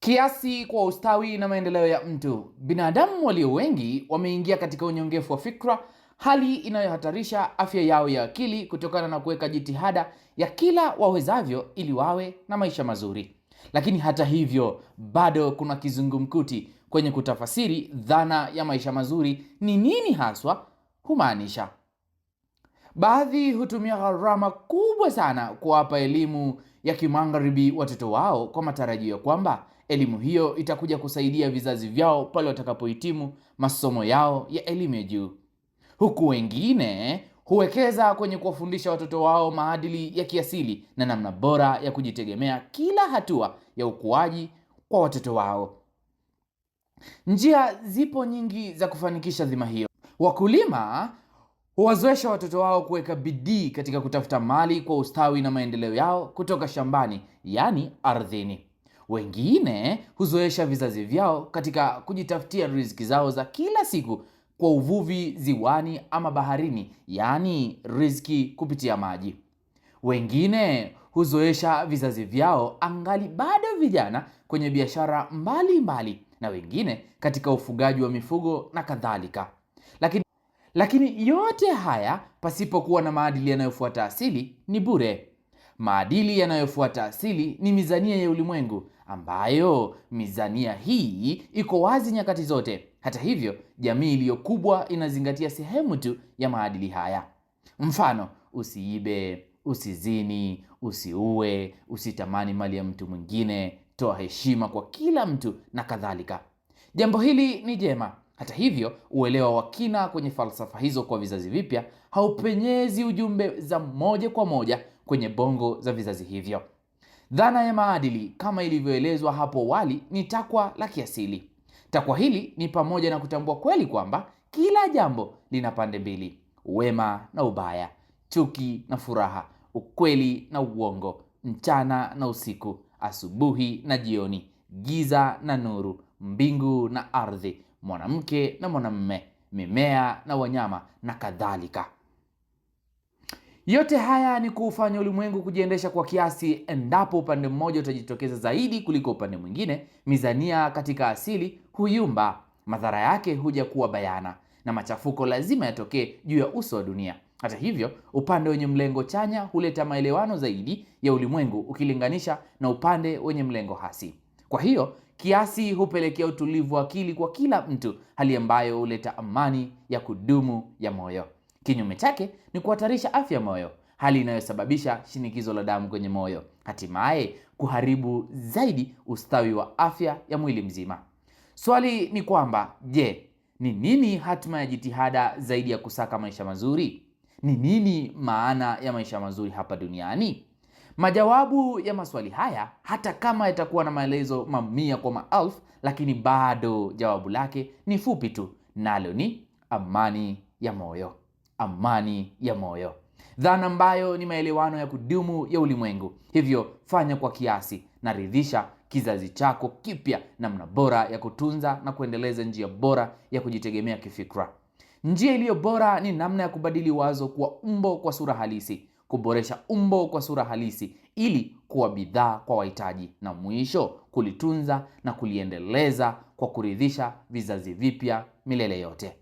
Kiasi kwa ustawi na maendeleo ya mtu. Binadamu walio wengi wameingia katika unyongefu wa fikra, hali inayohatarisha afya yao ya akili kutokana na kuweka jitihada ya kila wawezavyo ili wawe na maisha mazuri. Lakini hata hivyo, bado kuna kizungumkuti kwenye kutafasiri dhana ya maisha mazuri ni nini haswa humaanisha. Baadhi hutumia gharama kubwa sana kuwapa elimu ya kimagharibi watoto wao kwa matarajio kwamba elimu hiyo itakuja kusaidia vizazi vyao pale watakapohitimu masomo yao ya elimu ya juu. Huku wengine huwekeza kwenye kuwafundisha watoto wao maadili ya kiasili na namna bora ya kujitegemea kila hatua ya ukuaji kwa watoto wao. Njia zipo nyingi za kufanikisha dhima hiyo. Wakulima huwazoesha watoto wao kuweka bidii katika kutafuta mali kwa ustawi na maendeleo yao kutoka shambani, yani ardhini. Wengine huzoesha vizazi vyao katika kujitafutia riziki zao za kila siku kwa uvuvi ziwani ama baharini, yani riziki kupitia maji. Wengine huzoesha vizazi vyao angali bado vijana kwenye biashara mbalimbali, na wengine katika ufugaji wa mifugo na kadhalika. Lakini yote haya pasipokuwa na maadili yanayofuata asili ni bure. Maadili yanayofuata asili ni mizania ya ulimwengu, ambayo mizania hii iko wazi nyakati zote. Hata hivyo, jamii iliyo kubwa inazingatia sehemu tu ya maadili haya. Mfano, usiibe, usizini, usiue, usitamani mali ya mtu mwingine, toa heshima kwa kila mtu na kadhalika. Jambo hili ni jema. Hata hivyo, uelewa wa kina kwenye falsafa hizo kwa vizazi vipya haupenyezi ujumbe za moja kwa moja kwenye bongo za vizazi hivyo. Dhana ya maadili kama ilivyoelezwa hapo awali ni takwa la kiasili. Takwa hili ni pamoja na kutambua kweli kwamba kila jambo lina pande mbili: wema na ubaya, chuki na furaha, ukweli na uongo, mchana na usiku, asubuhi na jioni, giza na nuru, mbingu na ardhi, mwanamke na mwanamume, mimea na wanyama na kadhalika. Yote haya ni kuufanya ulimwengu kujiendesha kwa kiasi. Endapo upande mmoja utajitokeza zaidi kuliko upande mwingine, mizania katika asili huyumba. Madhara yake huja kuwa bayana na machafuko lazima yatokee juu ya uso wa dunia. Hata hivyo, upande wenye mlengo chanya huleta maelewano zaidi ya ulimwengu ukilinganisha na upande wenye mlengo hasi. Kwa hiyo, kiasi hupelekea utulivu wa akili kwa kila mtu, hali ambayo huleta amani ya kudumu ya moyo. Kinyume chake ni kuhatarisha afya ya moyo, hali inayosababisha shinikizo la damu kwenye moyo, hatimaye kuharibu zaidi ustawi wa afya ya mwili mzima. Swali ni kwamba, je, ni nini hatima ya jitihada zaidi ya kusaka maisha mazuri? Ni nini maana ya maisha mazuri hapa duniani? Majawabu ya maswali haya, hata kama yatakuwa na maelezo mamia kwa maelfu, lakini bado jawabu lake ni fupi tu, nalo ni amani ya moyo. Amani ya moyo, dhana ambayo ni maelewano ya kudumu ya ulimwengu. Hivyo fanya kwa kiasi na ridhisha kizazi chako kipya namna bora ya kutunza na kuendeleza njia bora ya kujitegemea kifikra. Njia iliyo bora ni namna ya kubadili wazo kuwa umbo kwa sura halisi, kuboresha umbo kwa sura halisi ili kuwa bidhaa kwa wahitaji, na mwisho kulitunza na kuliendeleza kwa kuridhisha vizazi vipya milele yote.